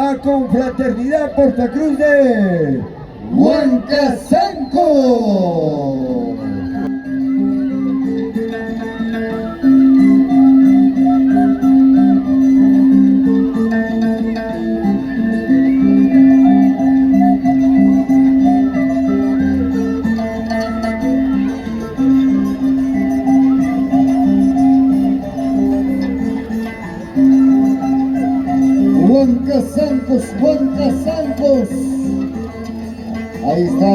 la Confraternidad Portacruz de Huancasanco. Huancasancos, Huancasancos. Ahí está.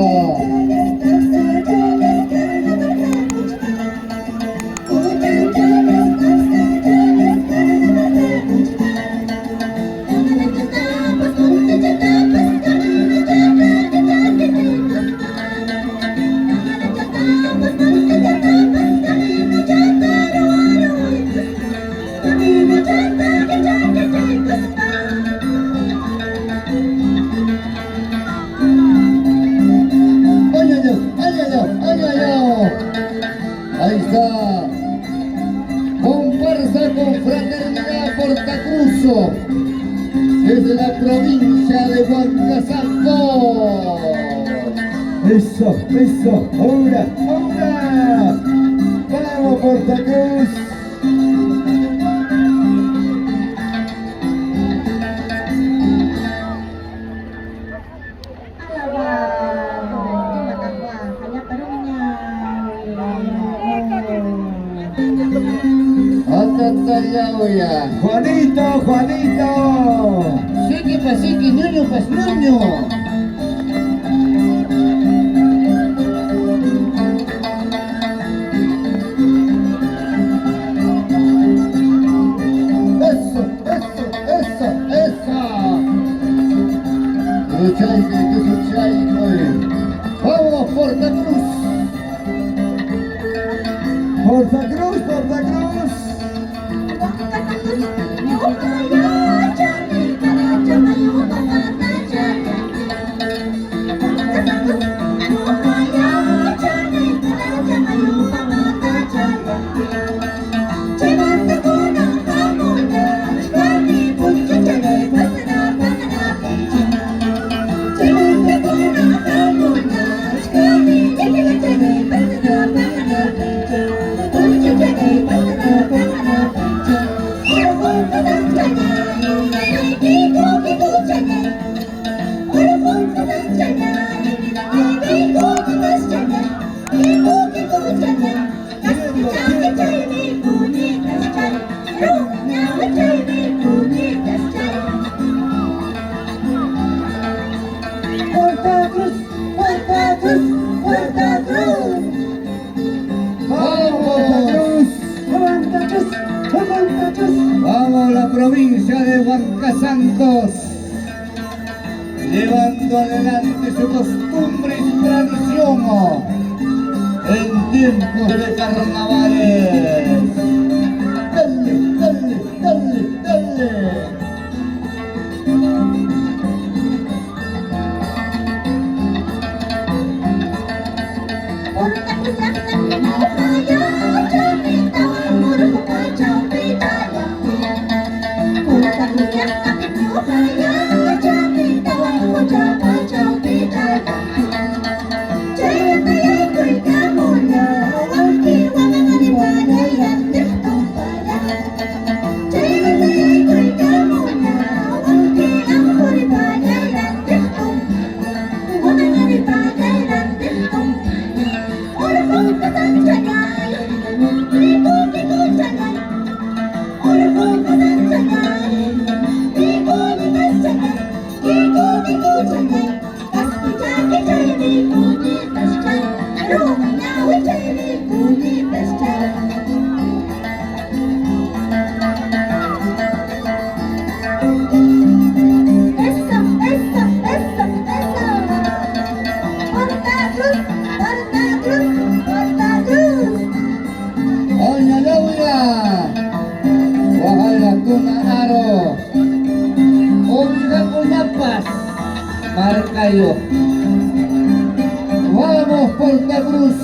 Ahí está, comparsa Confraternidad Portacruz, desde la provincia de Huancasanco. Eso, eso, ahora, ahora, vamos Portacruz. Juanito, Juanito. Sigue pa sigue, ñoño pas ñoño. Eso, eso, eso, eso. Chaique, que es un chaique. Vamos, Portacruz. Portacruz, Portacruz. Vamos la provincia de Huancasancos, llevando adelante su costumbre y su tradición en tiempos de carnavales. Dale, dale, dale, dale. Marcayo. Vamos, Portacruz.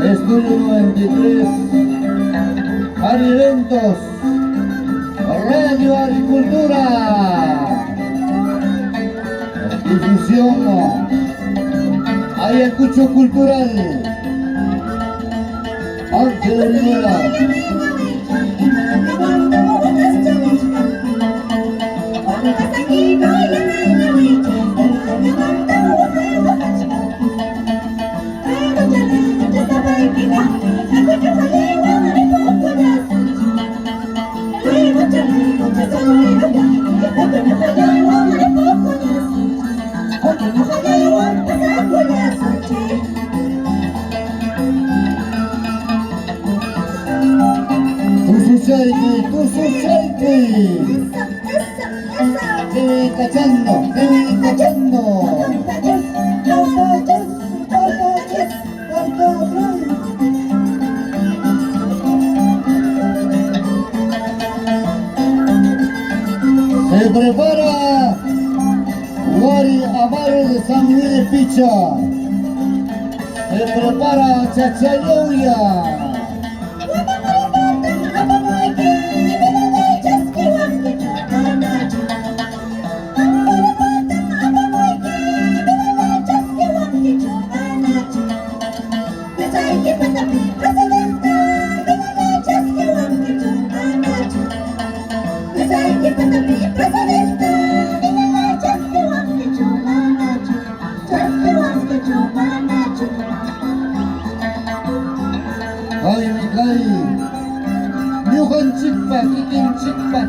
Estudio 93, Eventos, Radio Agricultura, difusión, Ayacucho Cultural, Ángel Rivera. Tusuchaiki, te voy cachando, te voy cachando. Se prepara Wari Amaro de San Luis de Picha. Se prepara Chachayoya.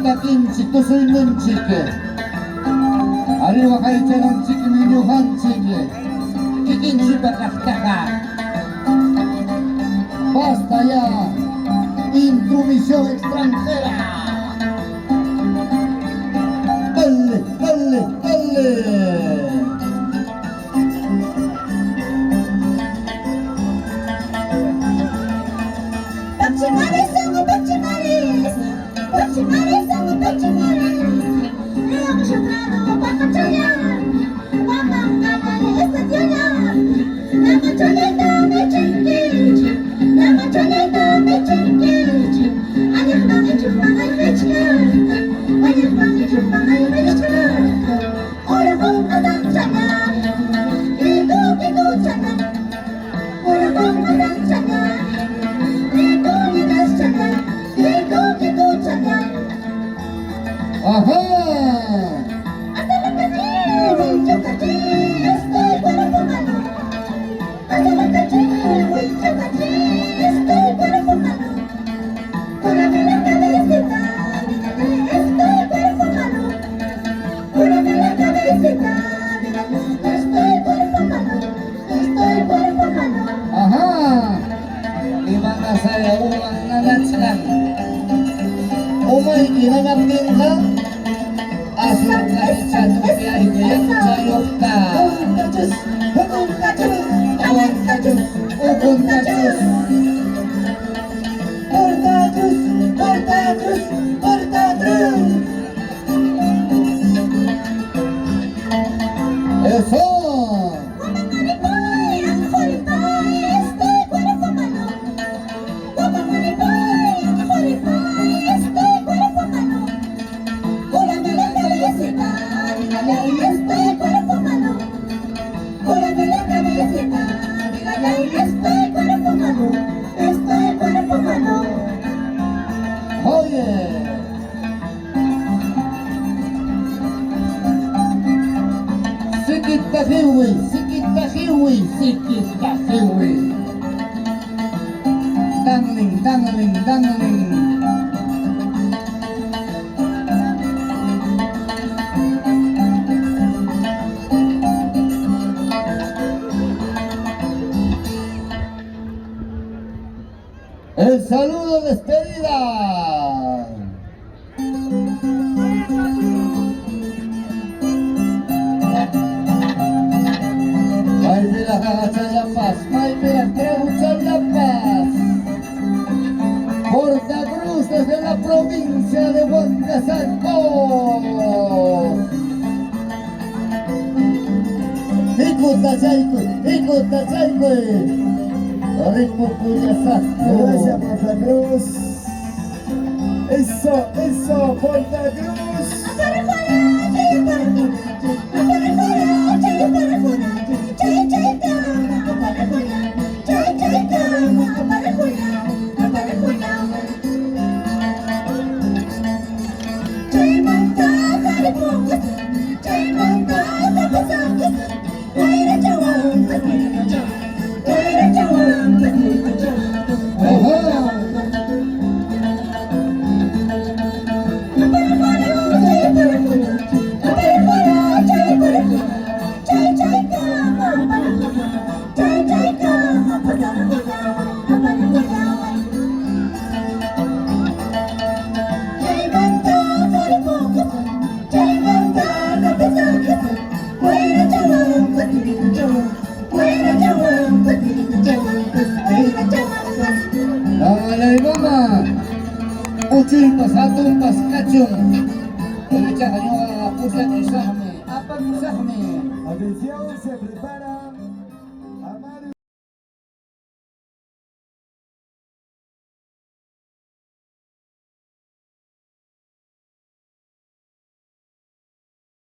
Takinchik, tusoy nunchik. Arriba kaycha nunchik, niñuhanchik. Kikinchik bakaktaka. Basta ya. Intromisión extranjera. Dale, dale, dale. Umay kinanapin ka, asal kaisa tumiay kayang sayok ka. Hukum kacus, awan kacus, hukum kacus. Portatus, portatus, portatus. Eso. Sikitahiwi. Dangling, dangling, dangling. El saludo de despedida. May Porta Cruz desde la provincia de Huancasanco. Ikuta Chayco, Ritmo punya satu. Gracias, Porta Cruz. Eso, Porta Cruz. Alay mama, ucil pas satu pas kacung. Pengacara nyo pusat isahmi. Apa isahmi? Atención, se prepara